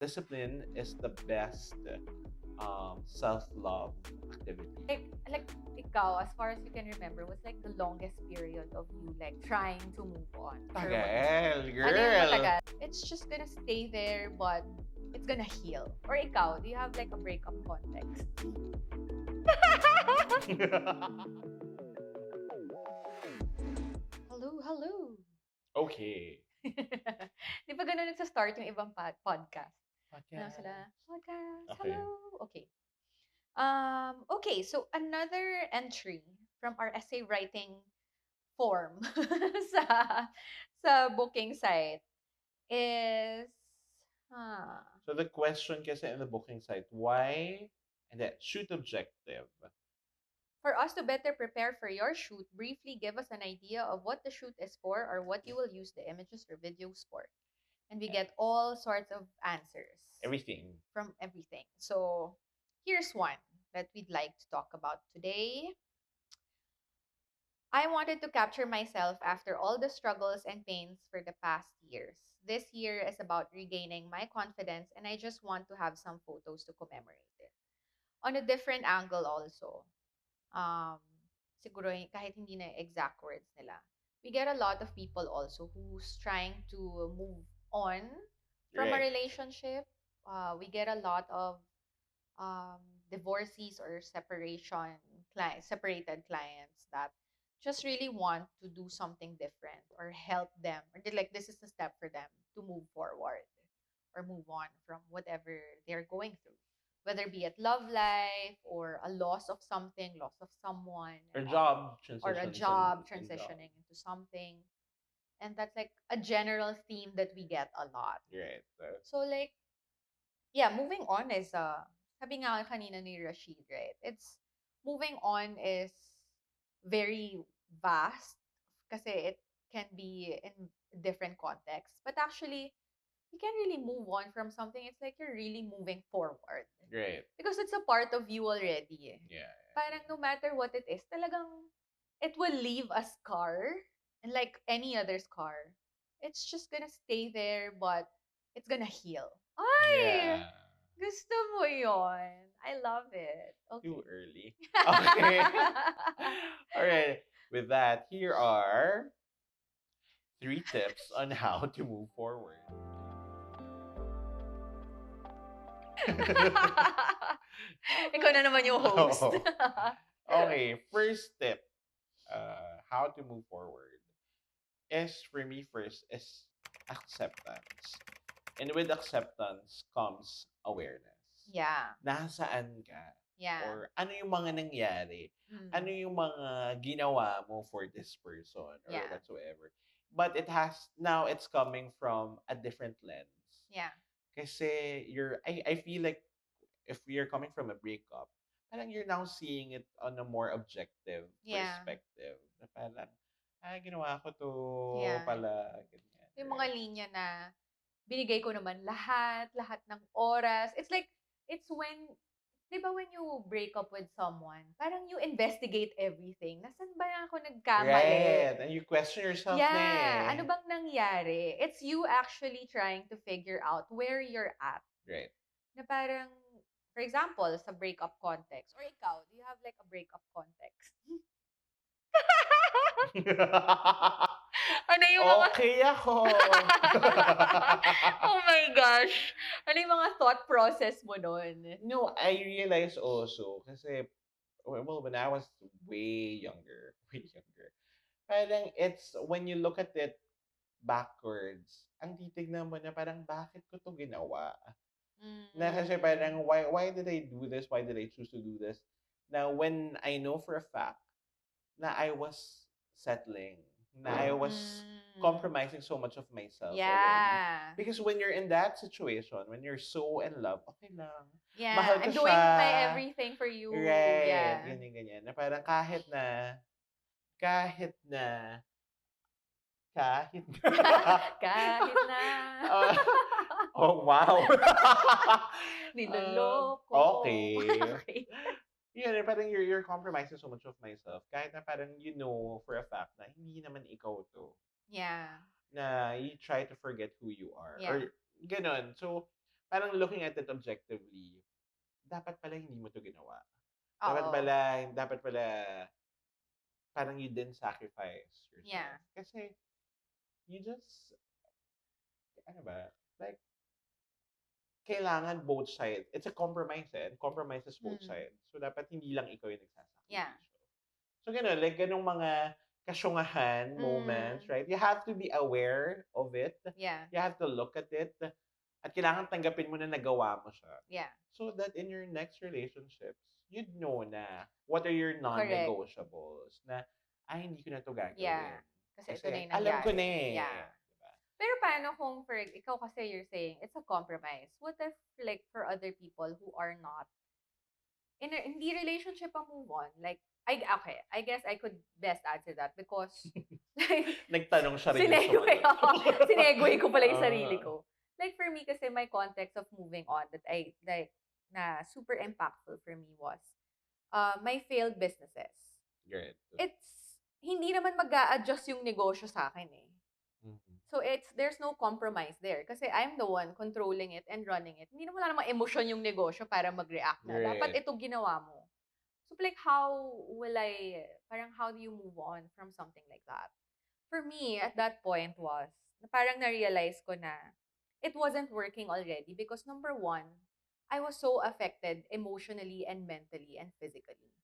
discipline is the best self-love activity. Like ikaw, as far as you can remember, was like the longest period of you like trying to move on. Sure, what is it? Tagal, Ano yung girl. matagal? It's just gonna stay there, but it's gonna heal. Or ikaw, do you have like a breakup context? Hello, hello. Okay. Di ba ganun nagsa-start yung ibang podcast? Ano Podcast. sila? Podcast, Okay. hello. Okay. Okay, so another entry from our essay writing form sa booking site is So the question kasi in the booking site, why? And that shoot objective. for us to better prepare for your shoot, briefly give us an idea of what the shoot is for or what you will use the images or videos for. And we get all sorts of answers Everything. from everything. So here's one that we'd like to talk about today. I wanted to capture myself after all the struggles and pains for the past years. This year is about regaining my confidence, and I just want to have some photos to commemorate it. On a different angle also, um, siguro kahit hindi na exact words nila, we get a lot of people also who's trying to move on from a Right. relationship. We get a lot of um, divorcees or separated clients that just really want to do something different or help them, or they're like this is a step for them to move forward or move on from whatever they're going through, whether be it love life or a loss of something, loss of someone, Or job or a transitions job and job. transitioning into something. And that's like a general theme that we get a lot. Right. So like, yeah, moving on is sabi nga kanina ni Rashid, right? It's moving on is very vast kasi it can be in different contexts. But actually, you can really move on from something. It's like you're really moving forward. Right. Because it's a part of you already. Yeah. Parang no matter what it is, talagang it will leave a scar. And like any other scar, it's just gonna stay there, but it's gonna heal. Ay! Yeah. Gusto mo yon. I love it. Okay. Too early. Okay. All right. With that, here are 3 tips on how to move forward. Ikaw na naman yung host. Oh. Okay, first tip, how to move forward is for me first is acceptance. And with acceptance comes awareness. Yeah. Nasaan ka? Yeah. Or ano yung mga nangyari? Ano yung mga ginawa mo for this person or Yeah. whatsoever. But now it's coming from a different lens. Yeah. Kasi I feel like if you're coming from a breakup, parang you're now seeing it on a more objective Yeah. perspective. Na parang, ginawa ko to Yeah. pala. Ganyan, Yung mga right? linya na binigay ko naman lahat ng oras. It's like, it's when, di ba when you break up with someone, parang you investigate everything. Nasaan ba ako nagkamali? Right. And you question yourself na Yeah. eh. Ano bang nangyari? It's you actually trying to figure out where you're at. Right. Na parang, for example, sa breakup context, or ikaw, do you have like a breakup context? Ano yung mga... Okay ako. Oh my gosh! Ano yung mga thought process mo nun? No, I realized also, kasi, well, when I was way younger, parang it's, when you look at it backwards, ang titignan mo na parang, bakit ko to ginawa? Na kasi parang, why did I do this? Why did I choose to do this? Now, when I know for a fact na I was settling, na I was compromising so much of myself already. Yeah. Because when you're in that situation, when you're so in love, okay lang. Yeah. Mahal ko I'm doing siya. my everything for you. Right. Yeah. Ganyan. Na parang kahit na, kahit na, Kahit na. Oh, wow. Niloloko. Okay. Yun, parang you're compromising so much of myself. Kahit na parang you know for a fact na hindi naman ikaw to. Yeah. Na you try to forget who you are. Yeah. Or ganun. So, parang looking at it objectively, dapat pala hindi mo 'to ginawa. Oo. Dapat pala parang you didn't sacrifice yourself. Yeah. Kasi you just, ano ba, like, kailangan both sides. It's a compromise, eh. Compromises both Mm. sides. So, dapat hindi lang ikaw yung Yeah. nagsasakripisyo. So, gano'n, like, ganong mga kasyungahan moments, Mm. right? You have to be aware of it. Yeah. You have to look at it. At kailangan tanggapin mo na nagawa mo siya. Yeah. So that in your next relationships, you'd know na what are your Correct. non-negotiables. Na, ay, hindi ko na to Yeah. gagawin. Kasi ito na Kasi yung alam ko na nangyari. eh. Yeah. Diba? Pero paano kung for ikaw kasi you're saying it's a compromise. What if like for other people who are not in a hindi relationship ang move on? Like okay, I guess I could best answer that because like Nagtanong siya rin yung sinegue sumagot. ako. Sinegue ko pala yung sarili Ah, ko. Like for me kasi my context of moving on that I like na super impactful for me was my failed businesses. Great. It's hindi naman mag-a-adjust yung negosyo sa akin eh. Mhm. So there's no compromise there kasi I'm the one controlling it and running it. Hindi naman wala namang emosyon yung negosyo para mag-react na dapat Great. ito ginawa mo. So like how do you move on from something like that? For me, at that point was, na parang na-realize ko na it wasn't working already because number one, I was so affected emotionally and mentally and physically.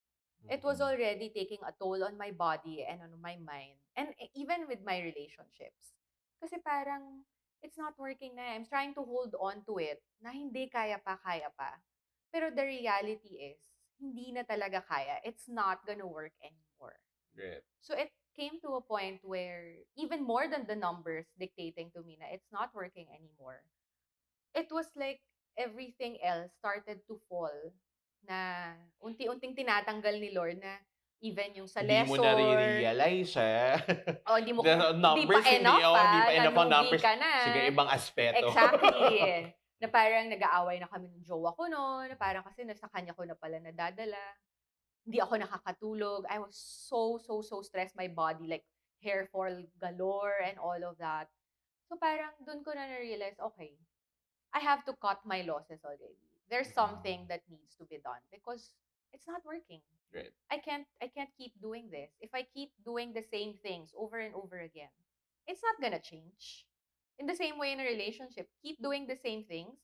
It was Mhm. already taking a toll on my body and on my mind and even with my relationships. Kasi parang it's not working na. I'm trying to hold on to it na hindi kaya pa, kaya pa. Pero the reality is, hindi na talaga kaya. It's not gonna work anymore. Great. So it came to a point where even more than the numbers dictating to me na it's not working anymore, it was like everything else started to fall na unti-unting tinatanggal ni Lord na even yung sa Hindi mo lesson, nare-realize, ah. o hindi mo The hindi pa numbers, enough hindi pa, pa enough ang nalugi numbers. ka na. Sige, ibang aspeto. Exactly. Na parang nag-aaway na kami ng jowa ko no'n, na parang kasi nasa kanya ko na pala nadadala. Hindi ako nakakatulog. I was so, so, so stressed. My body, like, hair fall galore and all of that. So parang dun ko na na-realize, okay, I have to cut my losses already. There's Mhm. something that needs to be done because it's not working. Great. I can't keep doing this. If I keep doing the same things over and over again, it's not gonna change. In the same way in a relationship, keep doing the same things,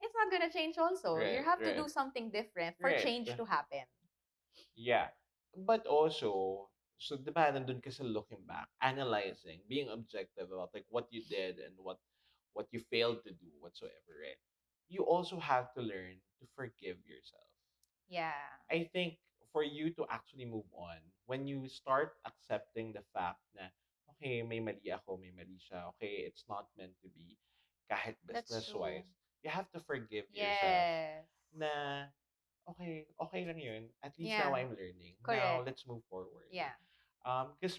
it's not gonna change also. You Right, have to right, do something different for right. change to happen. Yeah. But also, so di ba, nandun ka sa looking back, analyzing, being objective about like what you did and what you failed to do whatsoever, right? You also have to learn to forgive yourself. Yeah. I think for you to actually move on, when you start accepting the fact na, okay, may mali ako, may mali siya, okay, it's not meant to be, kahit That's true. business-wise, you have to forgive yourself Yes. na, okay, okay lang yun. At least now Yeah. I'm learning. Now, Correct. let's move forward. Yeah.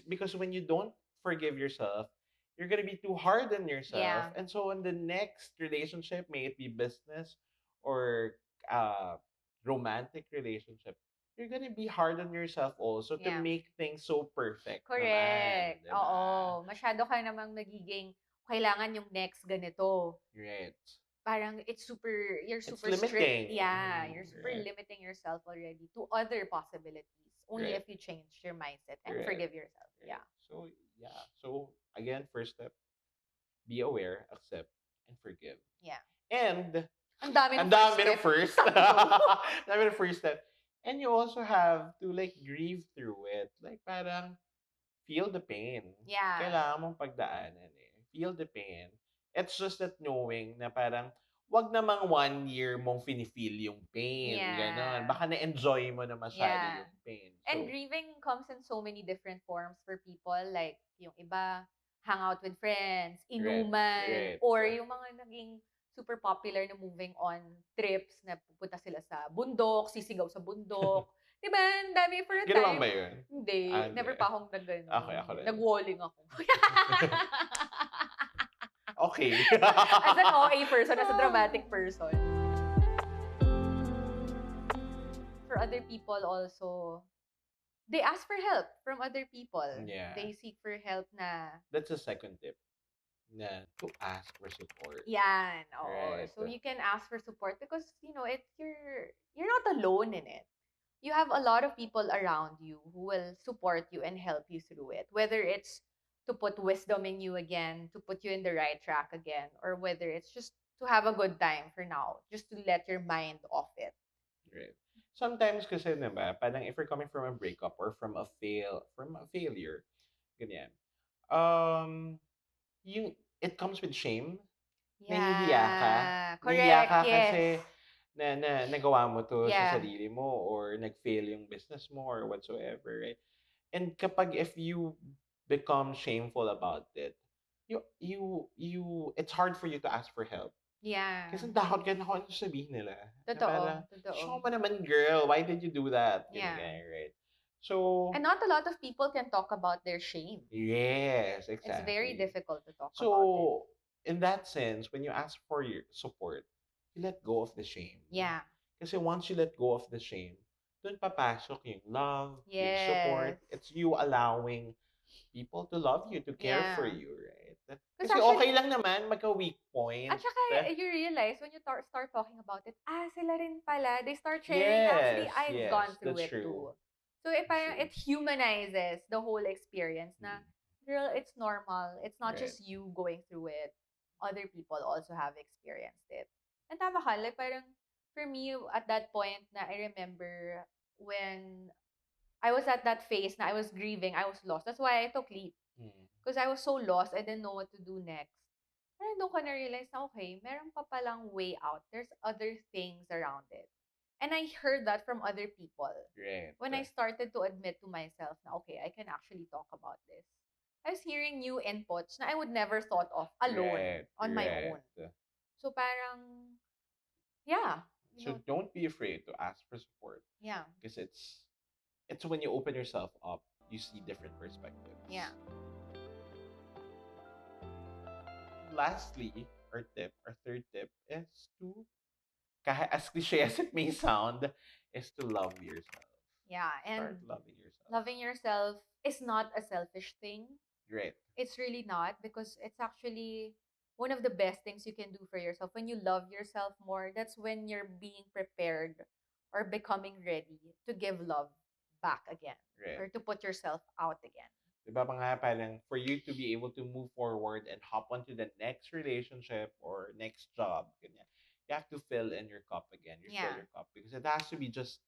Because when you don't forgive yourself, you're gonna be too hard on yourself, Yeah. and so in the next relationship, may it be business or uh, romantic relationship, you're gonna be hard on yourself also to Yeah. make things so perfect naman, Correct. diba? Oo. Masyado ka namang nagiging, kailangan yung next ganito. Right. Parang you're It's super strict. limiting. Yeah, you're super Right. limiting yourself already to other possibilities. Only Right. if you change your mindset and Right. forgive yourself. Right. Yeah. So yeah. So again, first step, be aware, accept, and forgive. Yeah. And Ang dami ng ang first dami ng step. first. Sakto. Dami ng first step. And you also have to like grieve through it. Like parang feel the pain. Yeah. Kailangan mong pagdaanan eh. Feel the pain. It's just that knowing na parang wag namang 1 year mong feel yung pain. Ganon. Yeah. Baka na-enjoy mo na masyado Yeah. yung pain. And So, grieving comes in so many different forms for people. Like, yung iba, hang out with friends, right, inuman, right. or yung mga naging super popular na moving on trips na pupunta sila sa bundok, sisigaw sa bundok. Diba? Ang dami for a Ginawa time. ba yun? Hindi. Hindi. Never pa akong nag-ano. Okay, ako rin. Nag-walling ako. Okay. As an OA person, as a dramatic person. For other people also, they ask for help from other people. Yeah. They seek for help na, That's a second tip. na to ask for support. Yan, oo. Right. So you can ask for support because it's you're not alone in it. You have a lot of people around you who will support you and help you through it. Whether it's to put wisdom in you again, to put you in the right track again, or whether it's just to have a good time for now, just to let your mind off it. Right. Sometimes kasi, diba, parang if you're coming from a breakup or from a failure, ganyan, um, yung, it comes with shame. Nahihiya ka. Yeah, Nahihiya correct. ka Yes. kasi nagawa mo to sa Yeah. sarili mo or nag-fail yung business mo or whatsoever, right? And kapag if you become shameful about it, it's hard for you to ask for help. Yeah. Kasi ang takot ka na kung ano sabihin nila. Na parang, Totoo. show Totoo. mo naman, girl. Why did you do that? Yeah. Ganyan, right? So, And not a lot of people can talk about their shame. yes, It's very exactly. difficult to talk about it. So, in that sense, when you ask for your support, you let go of the shame. Yeah. Kasi once you let go of the shame, dun papasok yung love, yung Yes. support. It's you allowing people to love you, to care for Yeah. you, right? Because Kasi okay actually, lang naman magka-weak point. at saka you realize when you start talking about it, sila rin pala. They start sharing, actually, Yes, I've yes, gone through that's it true. too. So That's true. it humanizes the whole experience na, Mm, girl, it's normal. It's not right. just you going through it. Other people also have experienced it. And tama ka, like parang, for me, at that point na I remember when I was at that phase na I was grieving, I was lost. That's why I took leave. Mm, Because I was so lost, I didn't know what to do next. Parang doon ko na-realize na, okay, meron pa palang way out. There's other things around it. And I heard that from other people. right. When I started to admit to myself na, okay, I can actually talk about this. I was hearing new inputs na I would never thought of alone, Right, on my own. right. So parang, yeah, So don't be afraid to ask for support yeah, because it's when you open yourself up, you see different perspectives. yeah. Lastly, our third tip is to, kahit as cliche as it may sound, is to love yourself. Yeah, Start and loving yourself. loving yourself is not a selfish thing. Great. It's really not, because it's actually one of the best things you can do for yourself. When you love yourself more, that's when you're being prepared or becoming ready to give love back again, Right. or to put yourself out again. Diba ba nga parang for you to be able to move forward and hop onto the next relationship or next job, ganyan, you have to fill in your cup again. You fill Yeah. your cup because it has to be just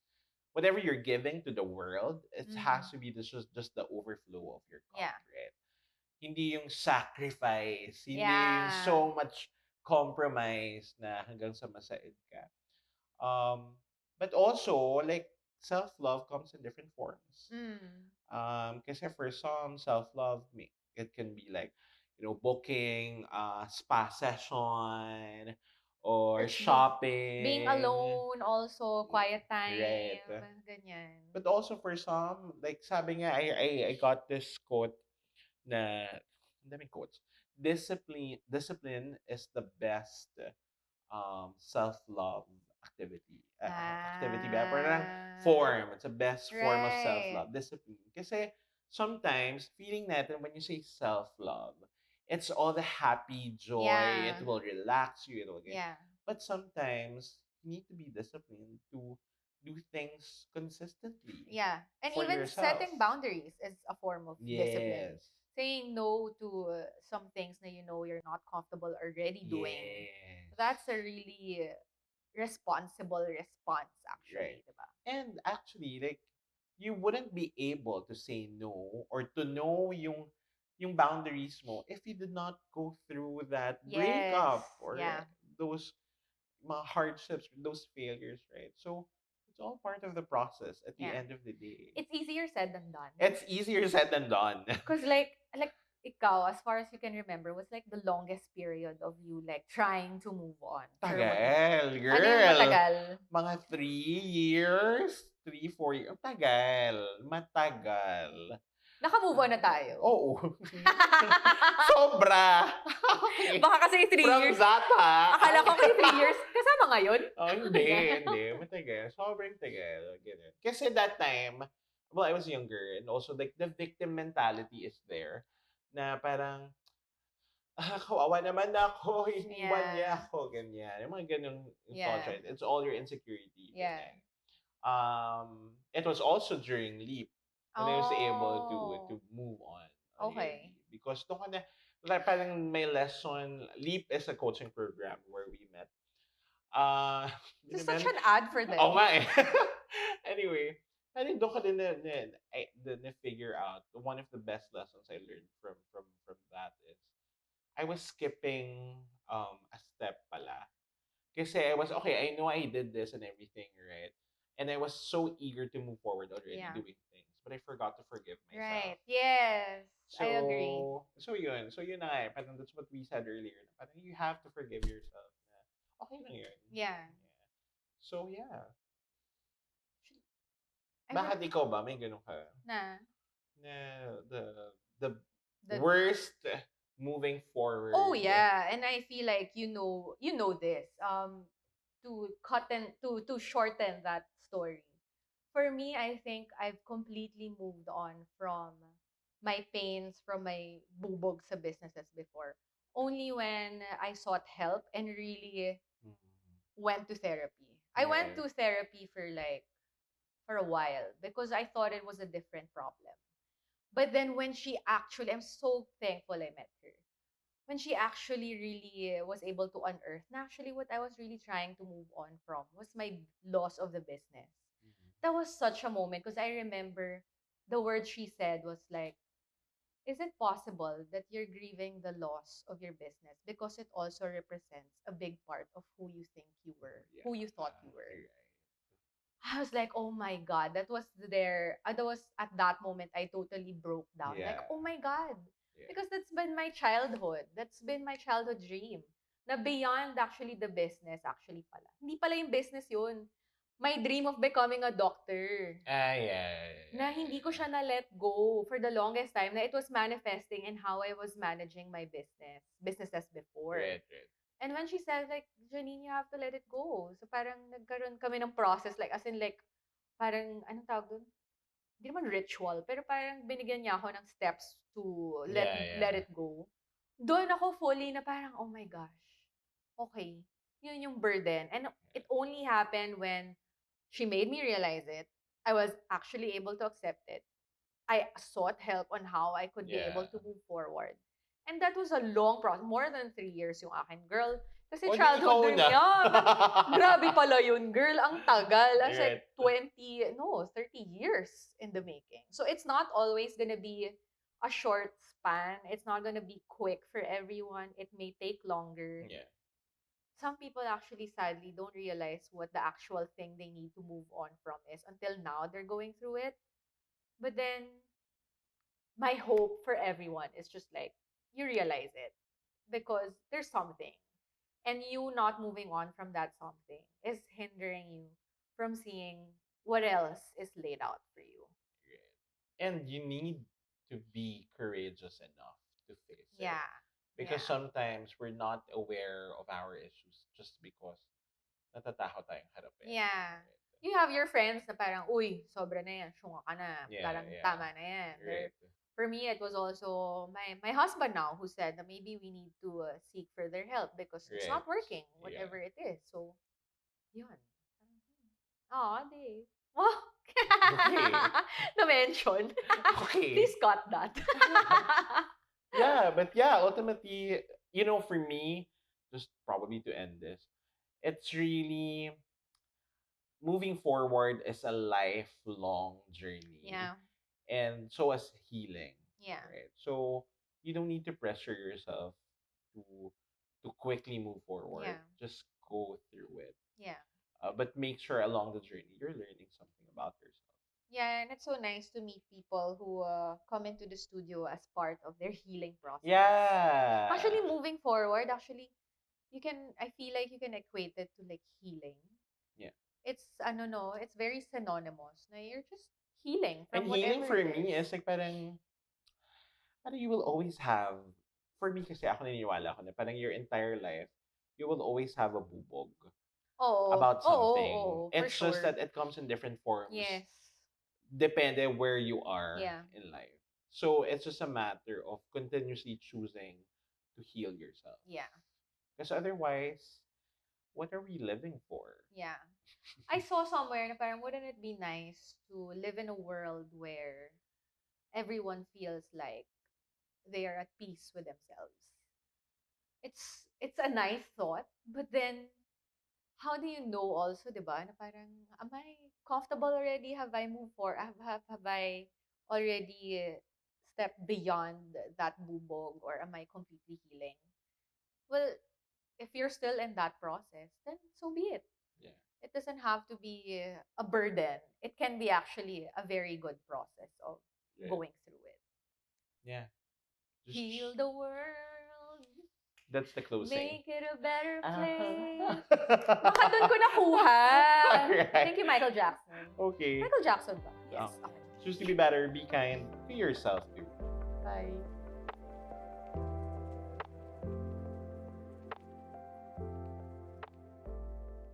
whatever you're giving to the world, it has to be just the overflow of your cup, Yeah. right? Hindi yung sacrifice, hindi yung Yeah. so much compromise na hanggang sa masaid ka. But also, like, self-love comes in different forms. Mm. Kasi for some, self-love, it can be like, booking a spa session or Or being shopping. alone also, quiet Right. time, ganyan. But also for some, like sabi nga, I got this quote na, ang daming quotes. Discipline is the best self-love activity. Activity ba? Parang form. It's the best form of Right. self-love. Discipline. Kasi sometimes, feeling natin when you say self-love, it's all the happy joy. Yeah. It will relax you. It will get. Yeah. But sometimes, you need to be disciplined to do things consistently Yeah. And for even yourself. setting boundaries is a form of discipline. Yes. Saying no to some things that you're not comfortable already doing. Yes. That's a really responsible response, Right. actually, diba? And actually, like, you wouldn't be able to say no or to know yung boundaries mo if you did not go through that Yes. breakup or Yeah. those mga hardships, those failures, right? So it's all part of the process at the Yeah. end of the day. It's easier said than done. It's easier said than done. Because like ikaw, as far as you can remember, was like the longest period of you like trying to move on. Tagal, Ano yung girl. matagal? Mga 3 years, 3, 4 years. Matagal. Naka-move on na tayo. Oo. Sobra. Baka kasi 3 From years. that, ha? Akala ko kayo 3 years. Kasama ngayon? Oh, hindi. Matagal. Sobrang tagal. Ganun. Kasi that time, well, I was younger and also like the victim mentality is there na parang kawawa naman ako, iniwan niya Yeah. ako, ganyan. Yung mga ganun thoughts, Yeah. right? It's all your insecurity, Yeah. ganyan. It was also during Leap when I was able to Oh, move on okay. yearly because doon ka na like, parang may lesson. Leap is a coaching program where we met. Uh, This is such naman, an ad for oo them. nga eh. Anyway, I think doon ka din na figure out one of the best lessons I learned from that is I was skipping a step pala. Kasi I was, okay, I know I did this and everything, right? And I was so eager to move forward already Yeah. doing things, but I forgot to forgive myself. Right. Yes. I agree. So yun na nga eh. Parang that's what we said earlier. Na parang you have to forgive yourself. Na, okay lang yun. Yeah. Yeah. So yeah. I for Bakit ikaw ba? May ganun ka? na Na the the worst moving Oh forward. yeah, and I feel like you know this. To cut and to shorten that story. For me, I think I've completely moved on from my pains from my bubog sa businesses before. Only when I sought help and really Mhm. went to therapy. I went Yeah. to therapy for like for a while because I thought it was a different problem. But then when she actually, I'm so thankful I met her. When she actually really was able to unearth, na actually what I was really trying to move on from was my loss of the business. Mhm. That was such a moment because I remember the word she said was like, is it possible that you're grieving the loss of your business because it also represents a big part of who you think you were, Yeah. who you thought you were? Right. I was like, oh my God, that was at that moment I totally broke down. Like, Yeah. oh my God. Yeah. Because that's been my childhood. That's been my childhood dream. Na beyond actually the business, actually pala. Hindi pala yung business yun. My dream of becoming a doctor. Ah, yeah. Na hindi ko siya na let go for the longest time. Na it was manifesting in how I was managing my businesses before. Right, right. And when she said like, Janine, you have to let it go. So parang nagkaroon kami ng process like as in like parang anong tawag dun? Hindi naman ritual, pero parang binigyan niya ako ng steps to Yeah, let yeah. it go. Doon ako fully na parang, oh my gosh, okay. Yun yung burden. And it only happened when she made me realize it. I was actually able to accept it. I sought help on how I could be Yeah. able to move forward. And that was a long process, more than 3 years yung akin. Girl, kasi O, di childhood ikaw dream na. niya. Grabe pala yun, girl. Ang tagal. I was like Right. 20, no, 30 years in the making. So it's not always gonna be a short span. It's not gonna be quick for everyone. It may take longer. Yeah. Some people actually sadly don't realize what the actual thing they need to move on from is until now they're going through it. But then my hope for everyone is just like you realize it because there's something and you not moving on from that something is hindering you from seeing what else is laid out for you. Right. And you need to be courageous enough to face it. Yeah. Because Yeah. sometimes we're not aware of our issues just because natatakot tayong harapin. Yeah. Right. You have your friends na parang, uy, sobra na yan, syunga ka na, Yeah, parang yeah. tama na yan. Right. For me, it was also my husband now who said that maybe we need to seek further help because it's Right. not working, Yeah. whatever it is. So, yun. Aw, Dave. Oh, Okay. na-mention. Okay. Please cut that. Yeah, but yeah, ultimately, for me, just probably to end this, it's really moving forward is a lifelong journey. Yeah. And so is healing. Yeah. Right. So you don't need to pressure yourself to quickly move forward. Yeah. Just go through it. Yeah. But make sure along the journey you're learning something about yourself. Yeah, and it's so nice to meet people who come into the studio as part of their healing process. Yeah. Actually, moving forward, actually, I feel like you can equate it to like healing. Yeah. It's, I don't know, it's very synonymous. Na you're just healing And from healing whatever for it me is. is like parang you will always have, for me kasi ako naniniwala ako na parang your entire life, you will always have a bubog Oh, about oh, oh, something. oh, for It's just sure. that it comes in different forms, Yes. depending where you are Yeah. in life. So it's just a matter of continuously choosing to heal yourself. Yeah. Because otherwise, what are we living for? Yeah. I saw somewhere na parang wouldn't it be nice to live in a world where everyone feels like they are at peace with themselves. It's a nice thought, but then how do you know also, 'di ba? Na parang am I comfortable already? Have I moved for have I already stepped beyond that bubog or am I completely healing? Well, if you're still in that process, then so be it. Yeah. It doesn't have to be a burden. It can be actually a very good process of Yeah. going through it. Yeah. Just Heal the world, that's the closing. make it a better place. Uh-huh. Baka doon ko nakuha. Alright. Thank you, Michael Jackson. Okay. Michael Jackson ba? Yes. Okay. Okay. Choose to be better, be kind to yourself too. Bye.